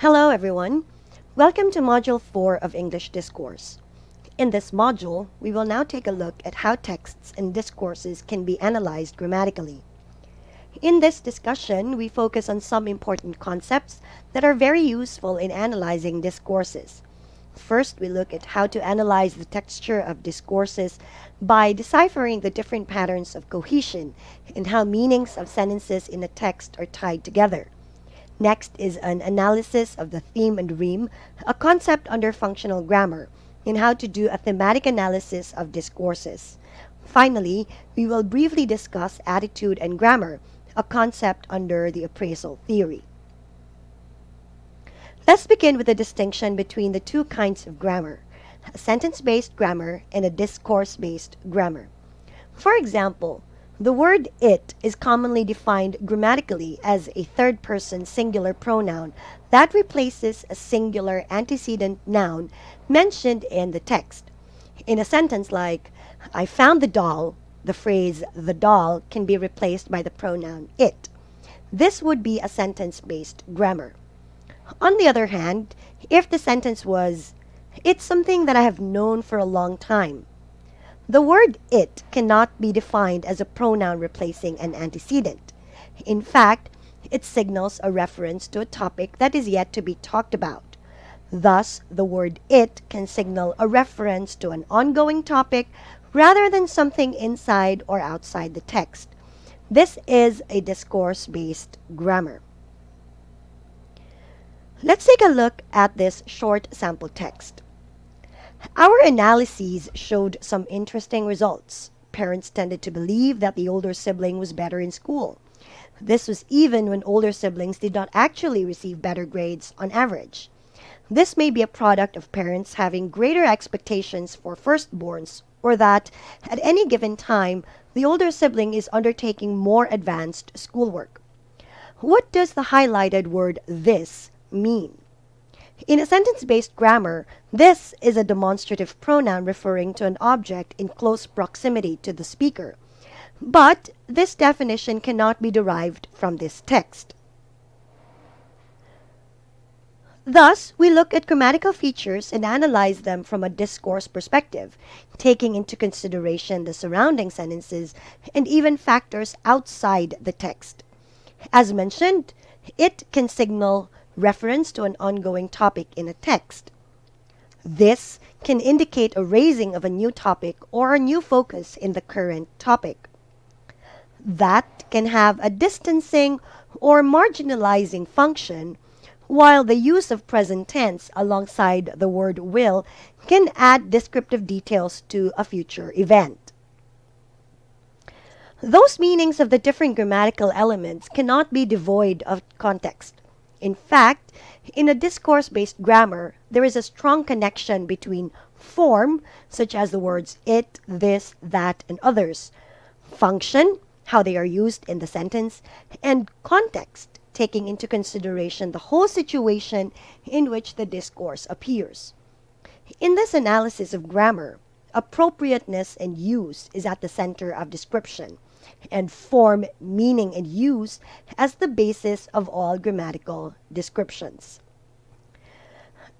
Hello, everyone. Welcome to Module 4 of English Discourse. In this module, we will now take a look at how texts and discourses can be analyzed grammatically. In this discussion, we focus on some important concepts that are very useful in analyzing discourses. First, we look at how to analyze the texture of discourses by deciphering the different patterns of cohesion and how meanings of sentences in a text are tied together. Next is an analysis of the theme and rime, a concept under functional grammar, and how to do a thematic analysis of discourses. Finally, we will briefly discuss attitude and grammar, a concept under the appraisal theory. Let's begin with the distinction between the two kinds of grammar, a sentence-based grammar and a discourse-based grammar. For example, the word it is commonly defined grammatically as a third-person singular pronoun that replaces a singular antecedent noun mentioned in the text. In a sentence like, I found the doll, the phrase the doll can be replaced by the pronoun it. This would be a sentence-based grammar. On the other hand, if the sentence was, it's something that I have known for a long time, the word it cannot be defined as a pronoun replacing an antecedent. In fact, it signals a reference to a topic that is yet to be talked about. Thus, the word it can signal a reference to an ongoing topic rather than something inside or outside the text. This is a discourse-based grammar. Let's take a look at this short sample text. Our analyses showed some interesting results. Parents tended to believe that the older sibling was better in school. This was even when older siblings did not actually receive better grades on average. This may be a product of parents having greater expectations for firstborns, or that at any given time, the older sibling is undertaking more advanced schoolwork. What does the highlighted word this mean? In a sentence-based grammar, this is a demonstrative pronoun referring to an object in close proximity to the speaker. But this definition cannot be derived from this text. Thus, we look at grammatical features and analyze them from a discourse perspective, taking into consideration the surrounding sentences and even factors outside the text. As mentioned, it can signal reference to an ongoing topic in a text. This can indicate a raising of a new topic or a new focus in the current topic. That can have a distancing or marginalizing function, while the use of present tense alongside the word will can add descriptive details to a future event. Those meanings of the different grammatical elements cannot be devoid of context. In fact, in a discourse-based grammar, there is a strong connection between form, such as the words it, this, that, and others, function, how they are used in the sentence, and context, taking into consideration the whole situation in which the discourse appears. In this analysis of grammar, appropriateness and use is at the center of description, and form, meaning, and use as the basis of all grammatical descriptions.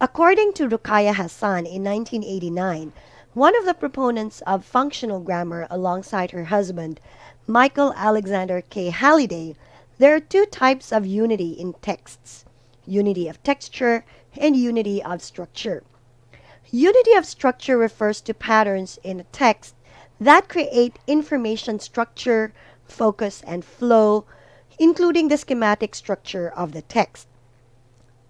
According to Ruqayya Hassan in 1989, one of the proponents of functional grammar alongside her husband, Michael Alexander K. Halliday, there are two types of unity in texts, unity of texture and unity of structure. Unity of structure refers to patterns in a text that create information structure, focus, and flow, including the schematic structure of the text.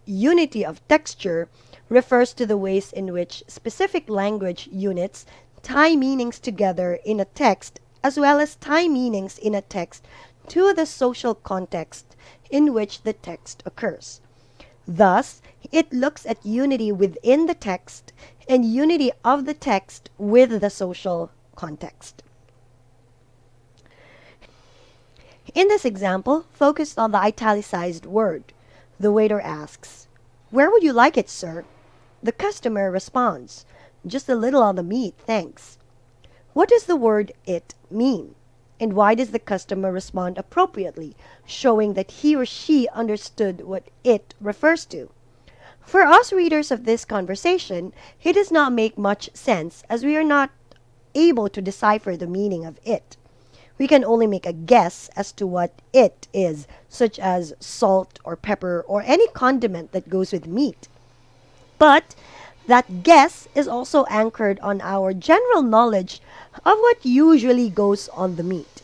Unity of texture refers to the ways in which specific language units tie meanings together in a text, as well as tie meanings in a text to the social context in which the text occurs. Thus, it looks at unity within the text and unity of the text with the social context. In this example, focused on the italicized word, the waiter asks, "Where would you like it, sir?" The customer responds, "Just a little on the meat, thanks." What does the word it mean? And why does the customer respond appropriately, showing that he or she understood what it refers to? For us readers of this conversation, it does not make much sense as we are not able to decipher the meaning of it. We can only make a guess as to what it is, such as salt or pepper or any condiment that goes with meat. But that guess is also anchored on our general knowledge of what usually goes on the meat.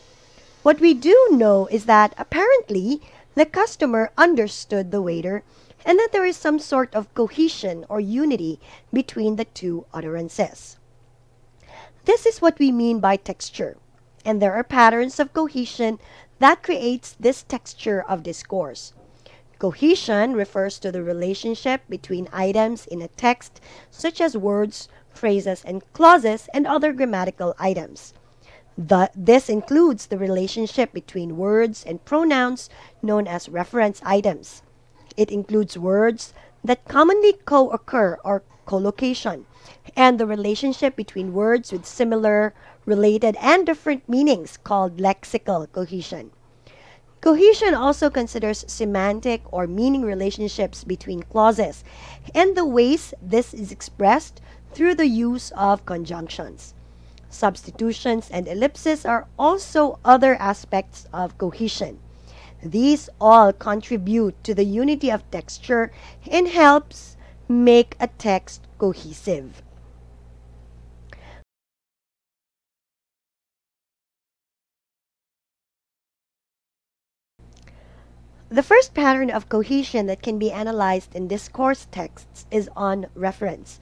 What we do know is that apparently the customer understood the waiter and that there is some sort of cohesion or unity between the two utterances. This is what we mean by texture, and there are patterns of cohesion that creates this texture of discourse. Cohesion refers to the relationship between items in a text, such as words, phrases, and clauses, and other grammatical items. This includes the relationship between words and pronouns known as reference items. It includes words that commonly co-occur or collocation, and the relationship between words with similar, related, and different meanings called lexical cohesion. Cohesion also considers semantic or meaning relationships between clauses and the ways this is expressed through the use of conjunctions. Substitutions and ellipses are also other aspects of cohesion. These all contribute to the unity of texture and helps make a text cohesive. The first pattern of cohesion that can be analyzed in discourse texts is on reference.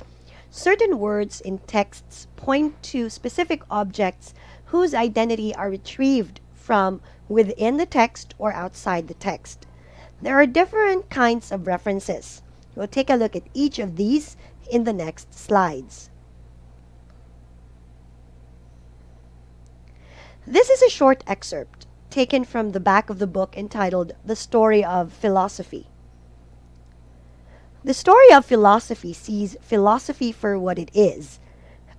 Certain words in texts point to specific objects whose identity are retrieved from within the text or outside the text. There are different kinds of references. We'll take a look at each of these in the next slides. This is a short excerpt taken from the back of the book entitled The Story of Philosophy. The story of philosophy sees philosophy for what it is,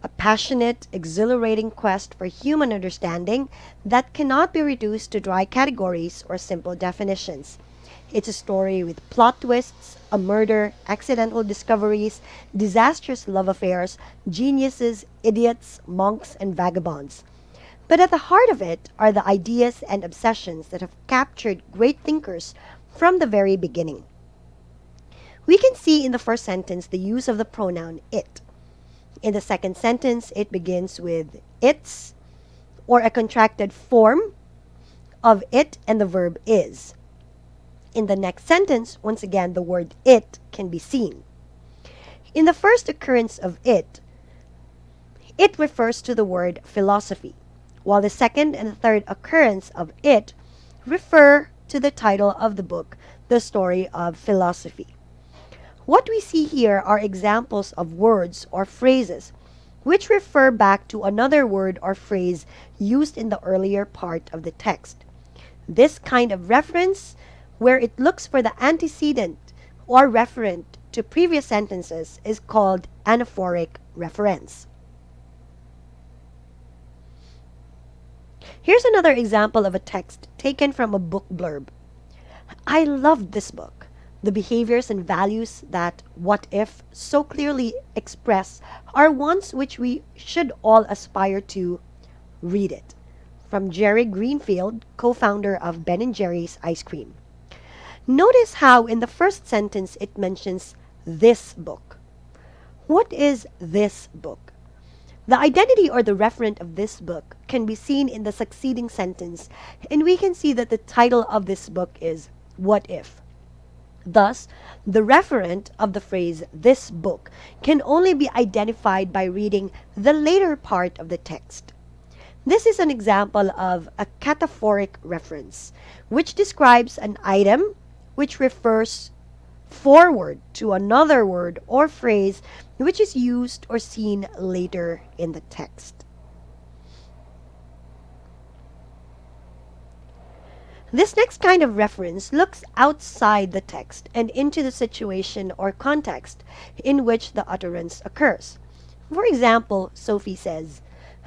a passionate, exhilarating quest for human understanding that cannot be reduced to dry categories or simple definitions. It's a story with plot twists, a murder, accidental discoveries, disastrous love affairs, geniuses, idiots, monks, and vagabonds. But at the heart of it are the ideas and obsessions that have captured great thinkers from the very beginning. We can see in the first sentence the use of the pronoun it. In the second sentence, it begins with its, or a contracted form of it, and the verb is. In the next sentence, once again, the word it can be seen. In the first occurrence of it refers to the word philosophy, while the second and third occurrence of it refer to the title of the book, The Story of Philosophy. What we see here are examples of words or phrases which refer back to another word or phrase used in the earlier part of the text. This kind of reference, where it looks for the antecedent or referent to previous sentences, is called anaphoric reference. Here's another example of a text taken from a book blurb. I loved this book. The behaviors and values that What If so clearly express are ones which we should all aspire to. Read it. From Jerry Greenfield, co-founder of Ben & Jerry's Ice Cream. Notice how in the first sentence it mentions this book. What is this book? The identity or the referent of this book can be seen in the succeeding sentence, and we can see that the title of this book is What If. Thus, the referent of the phrase this book can only be identified by reading the later part of the text. This is an example of a cataphoric reference, which describes an item which refers forward to another word or phrase which is used or seen later in the text. This next kind of reference looks outside the text and into the situation or context in which the utterance occurs. For example, Sophie says,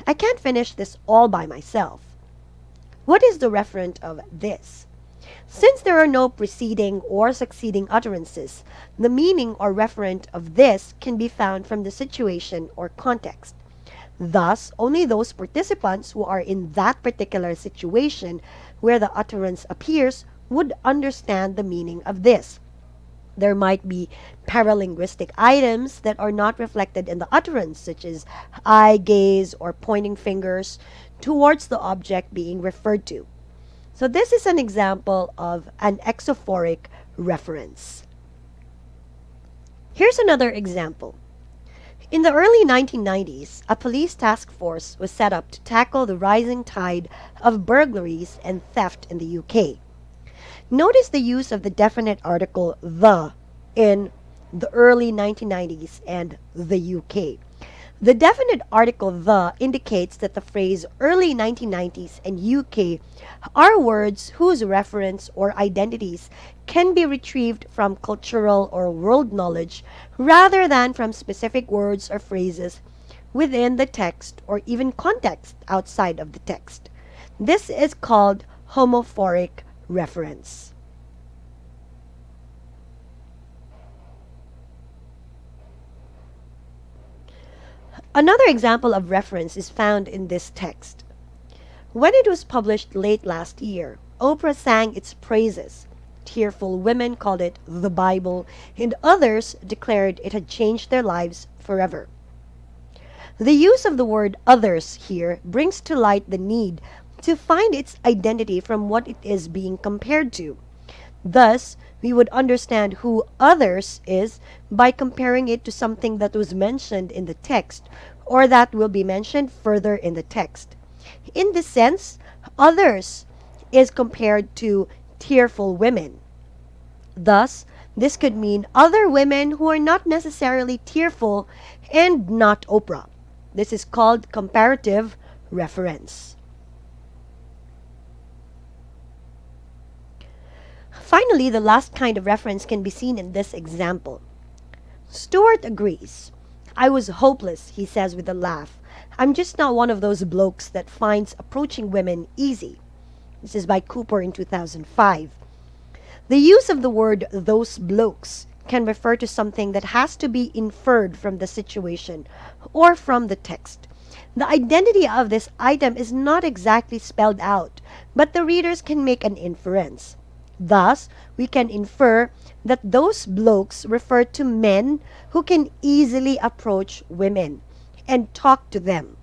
I can't finish this all by myself. What is the referent of this? Since there are no preceding or succeeding utterances, the meaning or referent of this can be found from the situation or context. Thus, only those participants who are in that particular situation where the utterance appears would understand the meaning of this. There might be paralinguistic items that are not reflected in the utterance, such as eye gaze or pointing fingers towards the object being referred to. So this is an example of an exophoric reference. Here's another example. In the early 1990s, a police task force was set up to tackle the rising tide of burglaries and theft in the UK. Notice the use of the definite article the in the early 1990s and the UK. The definite article the indicates that the phrase early 1990s and UK are words whose reference or identities can be retrieved from cultural or world knowledge rather than from specific words or phrases within the text or even context outside of the text. This is called homophoric reference. Another example of reference is found in this text. When it was published late last year, Oprah sang its praises. Tearful women called it the Bible, and others declared it had changed their lives forever. The use of the word others here brings to light the need to find its identity from what it is being compared to. Thus, we would understand who others is by comparing it to something that was mentioned in the text or that will be mentioned further in the text. In this sense, others is compared to tearful women. Thus, this could mean other women who are not necessarily tearful and not Oprah. This is called comparative reference. Finally, the last kind of reference can be seen in this example. Stuart agrees. I was hopeless, he says with a laugh. I'm just not one of those blokes that finds approaching women easy. This is by Cooper in 2005. The use of the word those blokes can refer to something that has to be inferred from the situation or from the text. The identity of this item is not exactly spelled out, but the readers can make an inference. Thus, we can infer that those blokes refer to men who can easily approach women and talk to them.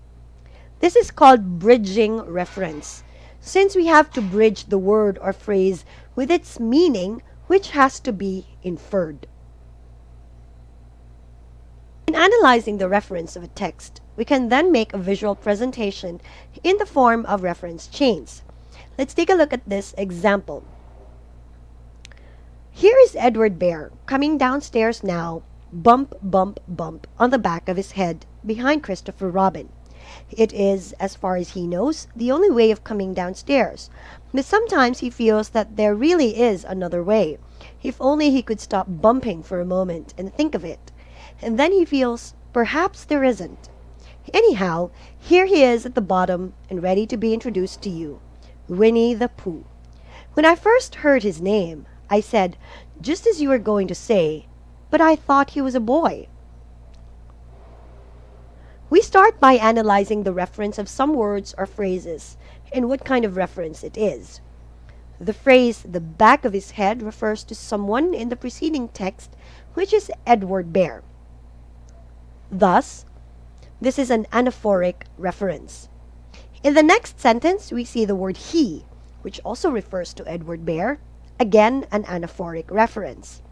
This is called bridging reference, since we have to bridge the word or phrase with its meaning, which has to be inferred. In analyzing the reference of a text, we can then make a visual presentation in the form of reference chains. Let's take a look at this example. Here is Edward Bear coming downstairs now, bump, bump, bump on the back of his head behind Christopher Robin. It is, as far as he knows, the only way of coming downstairs. But sometimes he feels that there really is another way. If only he could stop bumping for a moment and think of it. And then he feels perhaps there isn't. Anyhow, here he is at the bottom and ready to be introduced to you. Winnie the Pooh. When I first heard his name, I said, just as you were going to say, but I thought he was a boy. We start by analyzing the reference of some words or phrases and what kind of reference it is. The phrase the back of his head refers to someone in the preceding text, which is Edward Bear. Thus, this is an anaphoric reference. In the next sentence, we see the word he, which also refers to Edward Bear, again an anaphoric reference.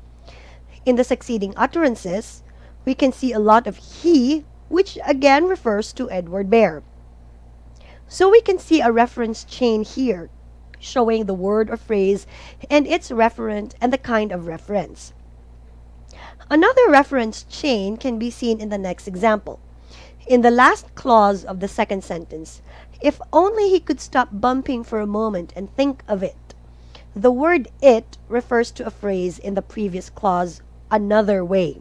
In the succeeding utterances, we can see a lot of he, which again refers to Edward Bear. So we can see a reference chain here, showing the word or phrase and its referent and the kind of reference. Another reference chain can be seen in the next example. In the last clause of the second sentence, if only he could stop bumping for a moment and think of it. The word it refers to a phrase in the previous clause, another way.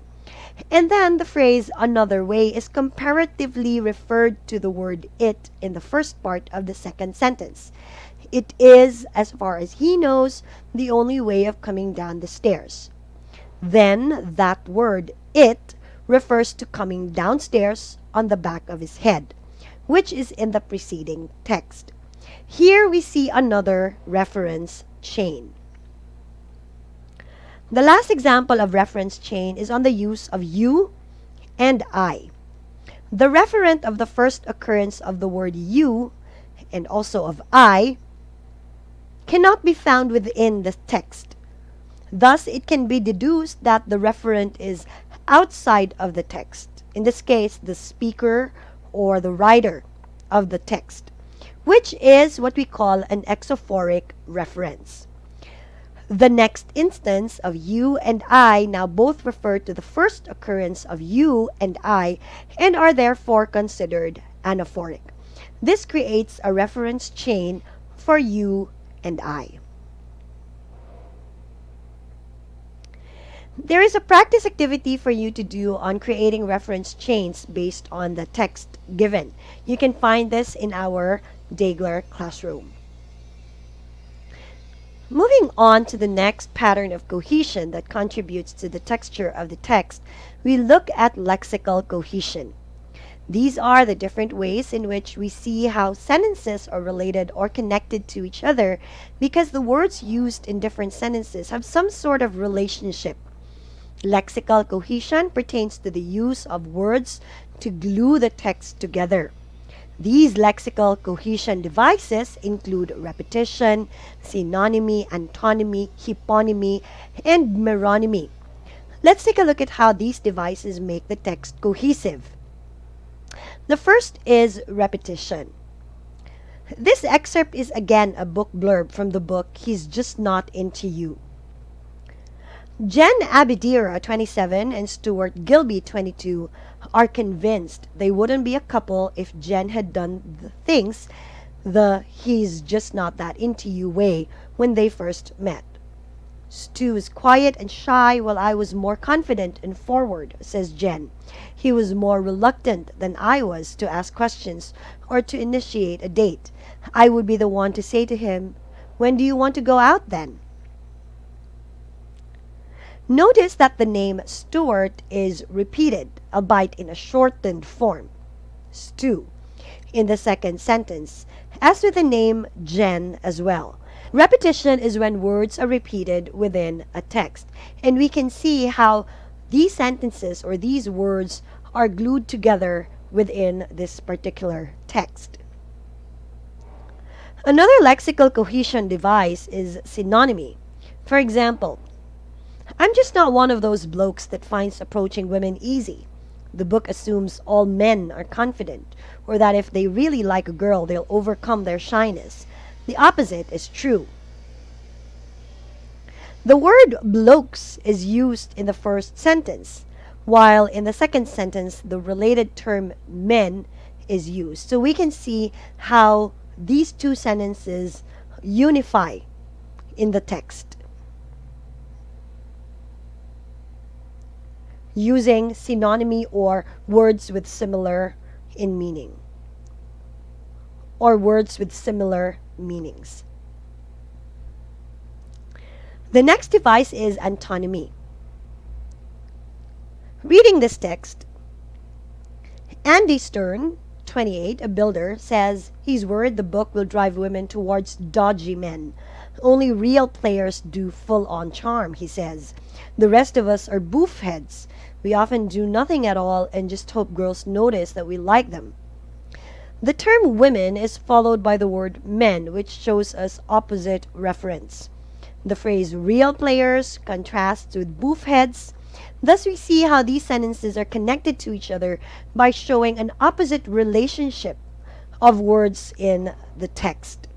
And then the phrase another way is comparatively referred to the word it in the first part of the second sentence. It is, as far as he knows, the only way of coming down the stairs. Then that word, it, refers to coming downstairs on the back of his head, which is in the preceding text. Here we see another reference chain. The last example of reference chain is on the use of you and I. The referent of the first occurrence of the word you and also of I cannot be found within the text. Thus, it can be deduced that the referent is outside of the text. In this case, the speaker or the writer of the text, which is what we call an exophoric reference. The next instance of you and I now both refer to the first occurrence of you and I and are therefore considered anaphoric. This creates a reference chain for you and I. There is a practice activity for you to do on creating reference chains based on the text given. You can find this in our Dagler classroom. Moving on to the next pattern of cohesion that contributes to the texture of the text, we look at lexical cohesion. These are the different ways in which we see how sentences are related or connected to each other because the words used in different sentences have some sort of relationship. Lexical cohesion pertains to the use of words to glue the text together. These lexical cohesion devices include repetition, synonymy, antonymy, hyponymy, and meronymy. Let's take a look at how these devices make the text cohesive. The first is repetition. This excerpt is again a book blurb from the book He's Just Not Into You. Jen Abedira, 27, and Stuart Gilby, 22, are convinced they wouldn't be a couple if Jen had done the things the he's just not that into you way when they first met. Stu is quiet and shy while I was more confident and forward, says Jen. He was more reluctant than I was to ask questions or to initiate a date. I would be the one to say to him, "When do you want to go out then?" Notice that the name Stuart is repeated, albeit in a shortened form, Stu, in the second sentence, as with the name Jen as well. Repetition is when words are repeated within a text, and we can see how these sentences or these words are glued together within this particular text. Another lexical cohesion device is synonymy. For example, I'm just not one of those blokes that finds approaching women easy. The book assumes all men are confident, or that if they really like a girl, they'll overcome their shyness. The opposite is true. The word blokes is used in the first sentence, while in the second sentence, the related term men is used. So we can see how these two sentences unify in the text, using synonymy or words with similar in meaning, or words with similar meanings. The next device is antonymy. Reading this text, Andy Stern, 28, a builder, says he's worried the book will drive women towards dodgy men. Only real players do full-on charm, he says. The rest of us are boof heads. We often do nothing at all and just hope girls notice that we like them. The term women is followed by the word men, which shows us opposite reference. The phrase real players contrasts with boof heads. Thus we see how these sentences are connected to each other by showing an opposite relationship of words in the text.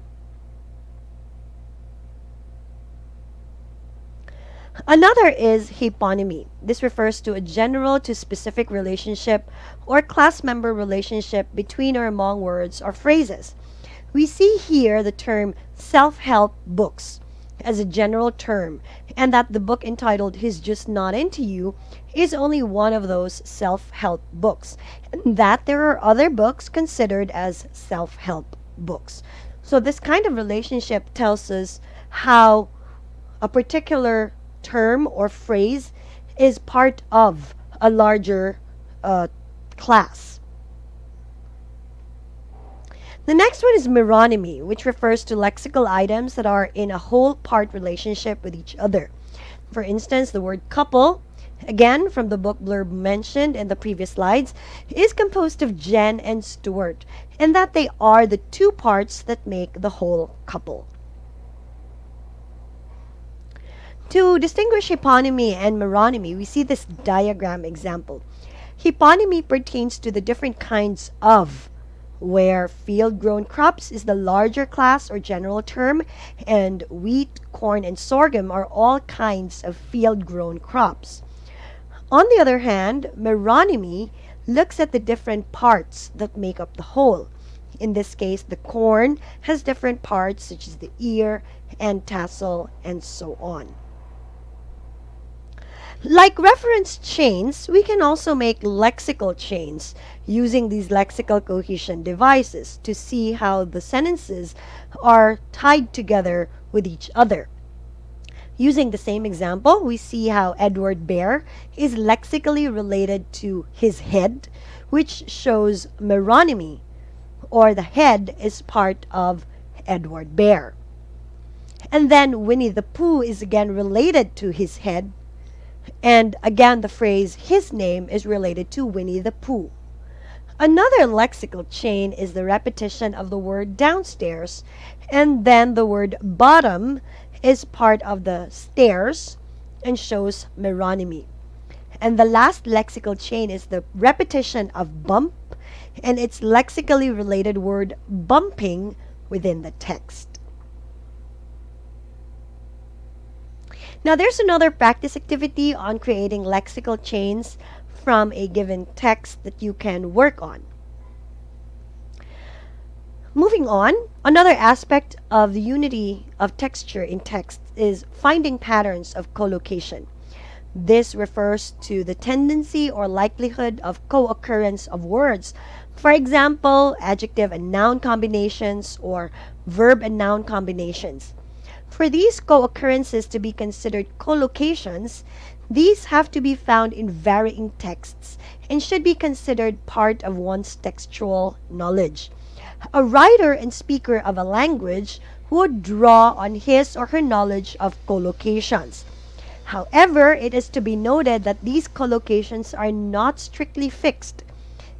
Another is hyponymy. This refers to a general to specific relationship or class member relationship between or among words or phrases. We see here the term self-help books as a general term, and that the book entitled He's Just Not Into You is only one of those self-help books, and that there are other books considered as self-help books. So this kind of relationship tells us how a particular term or phrase is part of a larger uh, class. The next one is meronymy, which refers to lexical items that are in a whole part relationship with each other. For instance, the word couple, again from the book blurb mentioned in the previous slides, is composed of Jen and Stuart, and that they are the two parts that make the whole couple. To distinguish hyponymy and meronymy, we see this diagram example. Hyponymy pertains to the different kinds of, where field-grown crops is the larger class or general term, and wheat, corn, and sorghum are all kinds of field-grown crops. On the other hand, meronymy looks at the different parts that make up the whole. In this case, the corn has different parts such as the ear and tassel and so on. Like reference chains, we can also make lexical chains using these lexical cohesion devices to see how the sentences are tied together with each other. Using the same example, we see how Edward Bear is lexically related to his head, which shows meronymy, or the head is part of Edward Bear. And then Winnie the Pooh is again related to his head, and again the phrase his name is related to Winnie the Pooh. Another lexical chain is the repetition of the word downstairs, and then the word bottom is part of the stairs and shows meronymy. And the last lexical chain is the repetition of bump and its lexically related word bumping within the text. Now there's another practice activity on creating lexical chains from a given text that you can work on. Moving on, another aspect of the unity of texture in text is finding patterns of collocation. This refers to the tendency or likelihood of co-occurrence of words. For example, adjective and noun combinations or verb and noun combinations. For these co-occurrences to be considered collocations, these have to be found in varying texts and should be considered part of one's textual knowledge. A writer and speaker of a language would draw on his or her knowledge of collocations. However, it is to be noted that these collocations are not strictly fixed.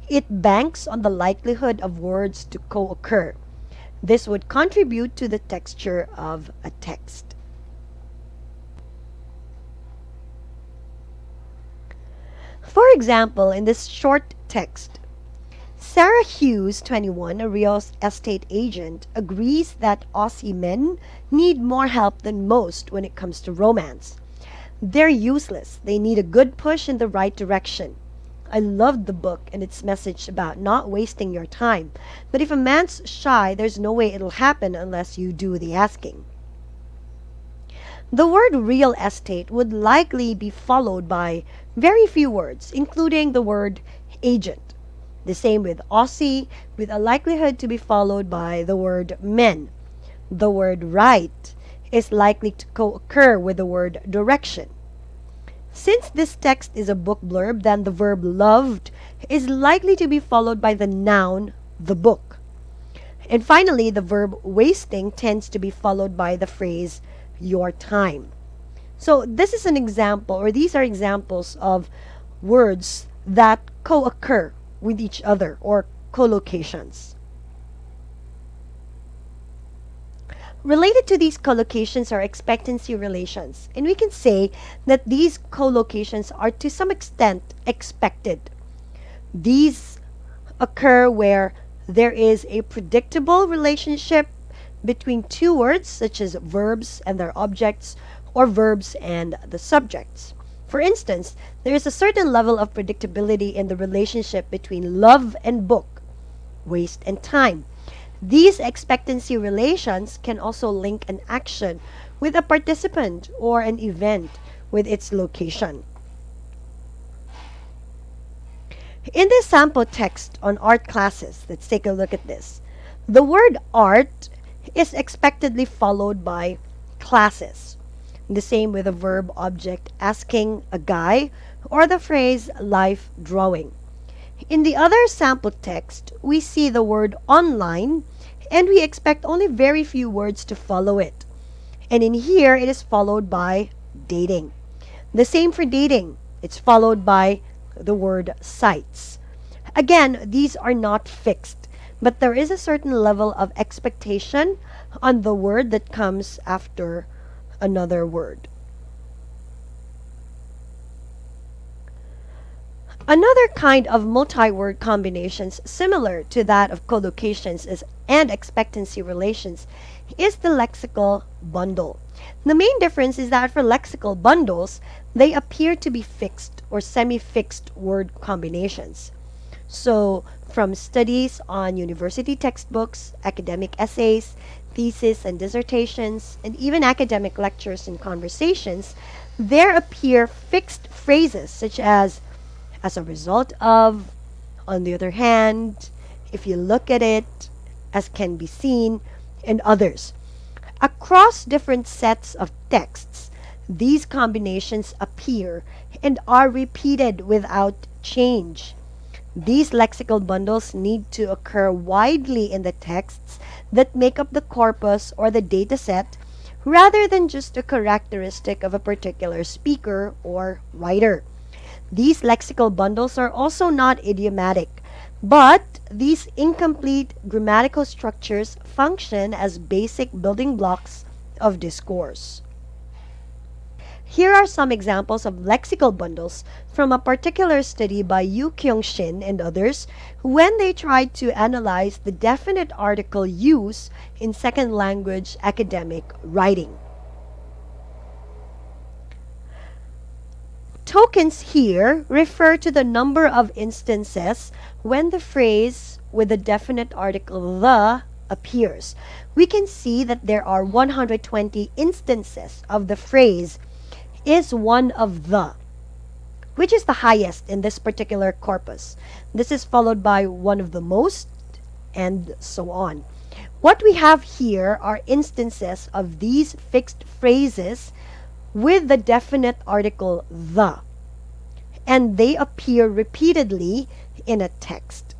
It banks on the likelihood of words to co-occur. This would contribute to the texture of a text. For example, in this short text, Sarah Hughes, 21, a real estate agent, agrees that Aussie men need more help than most when it comes to romance. They're useless. They need a good push in the right direction. I loved the book and its message about not wasting your time. But if a man's shy, there's no way it'll happen unless you do the asking. The word real estate would likely be followed by very few words, including the word agent. The same with Aussie, with a likelihood to be followed by the word men. The word right is likely to co-occur with the word direction. Since this text is a book blurb, then the verb loved is likely to be followed by the noun the book. And finally, the verb wasting tends to be followed by the phrase your time. So this is an example, or these are examples of words that co-occur with each other, or collocations. Related to these collocations are expectancy relations, and we can say that these collocations are to some extent expected. These occur where there is a predictable relationship between two words, such as verbs and their objects, or verbs and the subjects. For instance, there is a certain level of predictability in the relationship between love and book, waste and time. These expectancy relations can also link an action with a participant or an event with its location. In this sample text on art classes, let's take a look at this. The word art is expectedly followed by classes. The same with the verb object asking a guy or the phrase life drawing. In the other sample text, we see the word online and we expect only very few words to follow it. And in here, it is followed by dating. The same for dating. It's followed by the word sites. Again, these are not fixed, but there is a certain level of expectation on the word that comes after another word. Another kind of multi-word combinations similar to that of collocations and expectancy relations is the lexical bundle. The main difference is that for lexical bundles, they appear to be fixed or semi-fixed word combinations. So, from studies on university textbooks, academic essays, theses and dissertations, and even academic lectures and conversations, there appear fixed phrases such as a result of, on the other hand, if you look at it, as can be seen, and others. Across different sets of texts, these combinations appear and are repeated without change. These lexical bundles need to occur widely in the texts that make up the corpus or the dataset rather than just a characteristic of a particular speaker or writer. These lexical bundles are also not idiomatic, but these incomplete grammatical structures function as basic building blocks of discourse. Here are some examples of lexical bundles from a particular study by Yu Kyung-shin and others when they tried to analyze the definite article use in second language academic writing. Tokens here refer to the number of instances when the phrase with the definite article the appears. We can see that there are 120 instances of the phrase is one of the, which is the highest in this particular corpus. This is followed by one of the most, and so on. What we have here are instances of these fixed phrases with the definite article the, and they appear repeatedly in a text.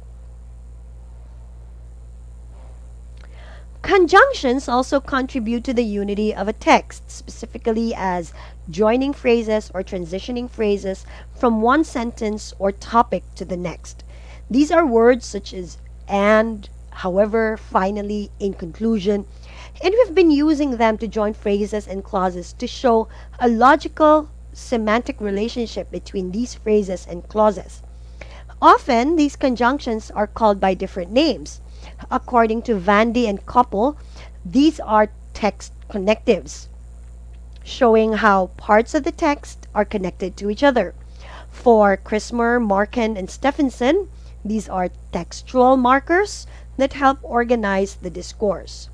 Conjunctions also contribute to the unity of a text, specifically as joining phrases or transitioning phrases from one sentence or topic to the next. These are words such as and, however, finally, in conclusion, and we've been using them to join phrases and clauses to show a logical semantic relationship between these phrases and clauses. Often, these conjunctions are called by different names. According to Vandy and Koppel, these are text connectives, showing how parts of the text are connected to each other. For Christmer, Marken, and Stephenson, these are textual markers that help organize the discourse.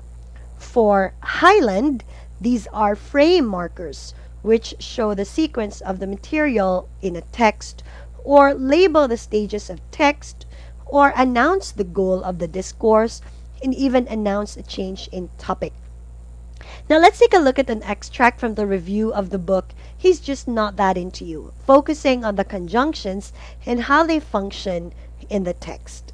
For Highland, these are frame markers, which show the sequence of the material in a text, or label the stages of text, or announce the goal of the discourse, and even announce a change in topic. Now let's take a look at an extract from the review of the book He's Just Not That Into You, focusing on the conjunctions and how they function in the text.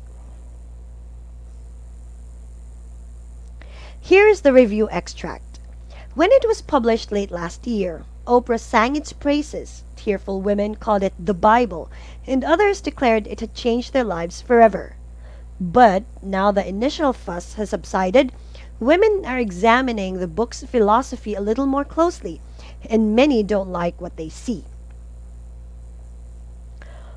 Here is the review extract. When it was published late last year, Oprah sang its praises. Tearful women called it the Bible, and others declared it had changed their lives forever. But now the initial fuss has subsided, women are examining the book's philosophy a little more closely, and many don't like what they see.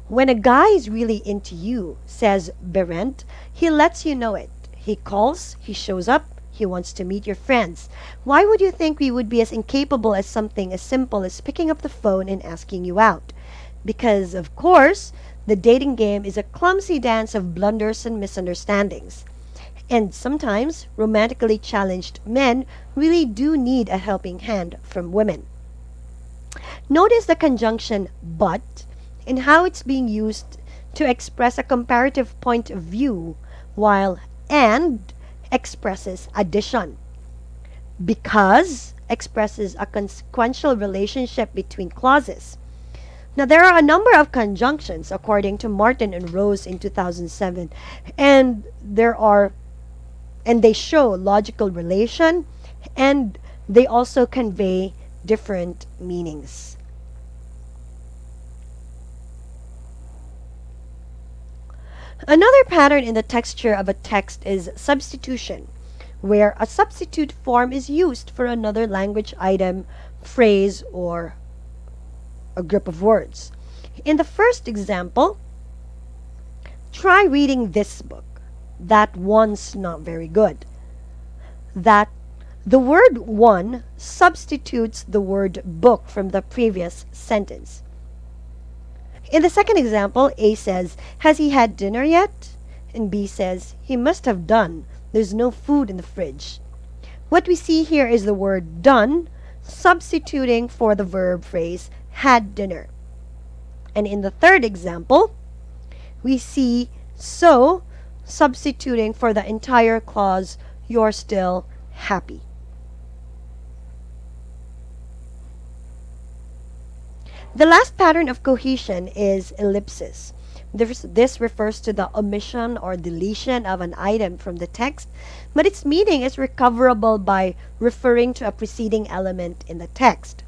When a guy is really into you, says Berendt, he lets you know it. He calls, he shows up, he wants to meet your friends. Why would you think we would be as incapable as something as simple as picking up the phone and asking you out? Because, of course, the dating game is a clumsy dance of blunders and misunderstandings. And sometimes, romantically challenged men really do need a helping hand from women. Notice the conjunction but and how it's being used to express a comparative point of view, while and expresses addition. Because expresses a consequential relationship between clauses. Now, there are a number of conjunctions according to Martin and Rose in 2007, and they show logical relation, and they also convey different meanings. Another pattern in the texture of a text is substitution, where a substitute form is used for another language item, phrase, or a group of words. In the first example, try reading this book. That one's not very good. That the word one substitutes the word book from the previous sentence. In the second example, A says, "Has he had dinner yet?" And B says, "He must have done. There's no food in the fridge." What we see here is the word done substituting for the verb phrase had dinner. And in the third example, we see so substituting for the entire clause, "you're still happy." The last pattern of cohesion is ellipsis. This refers to the omission or deletion of an item from the text, but its meaning is recoverable by referring to a preceding element in the text.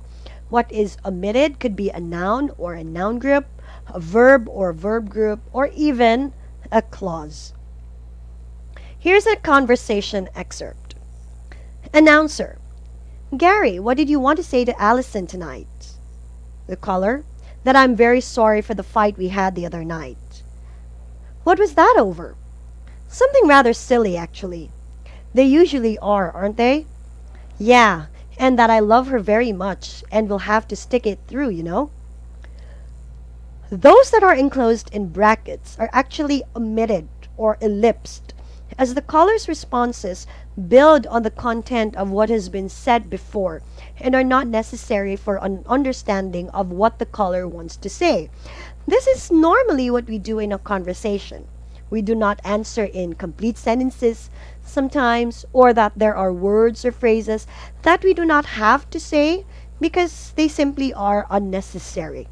What is omitted could be a noun or a noun group, a verb or verb group, or even a clause. Here's a conversation excerpt. Announcer: "Gary, what did you want to say to Allison tonight?" The caller: "That I'm very sorry for the fight we had the other night." "What was that over?" "Something rather silly, actually." "They usually are, aren't they?" "Yeah, and that I love her very much and will have to stick it through, you know." Those that are enclosed in brackets are actually omitted or ellipsed, as the caller's responses build on the content of what has been said before and are not necessary for an understanding of what the caller wants to say. This is normally what we do in a conversation. We do not answer in complete sentences sometimes, or that there are words or phrases that we do not have to say because they simply are unnecessary.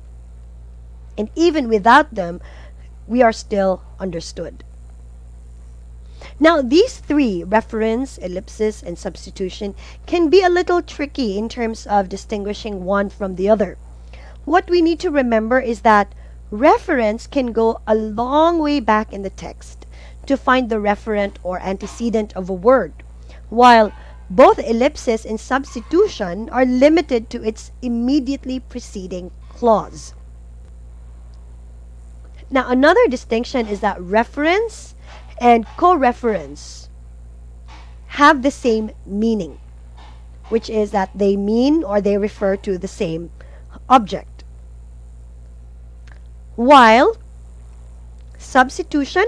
And even without them, we are still understood. Now, these three, reference, ellipsis, and substitution, can be a little tricky in terms of distinguishing one from the other. What we need to remember is that reference can go a long way back in the text to find the referent or antecedent of a word, while both ellipsis and substitution are limited to its immediately preceding clause. Now, another distinction is that reference and co-reference have the same meaning, which is that they mean or they refer to the same object. While substitution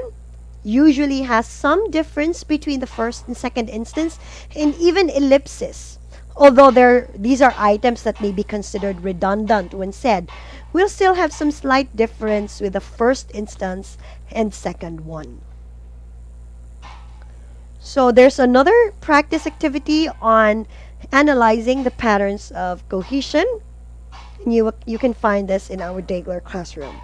usually has some difference between the first and second instance, and even ellipsis, although these are items that may be considered redundant when said, we'll still have some slight difference with the first instance and second one. So there's another practice activity on analyzing the patterns of cohesion. You can find this in our Dagler classroom.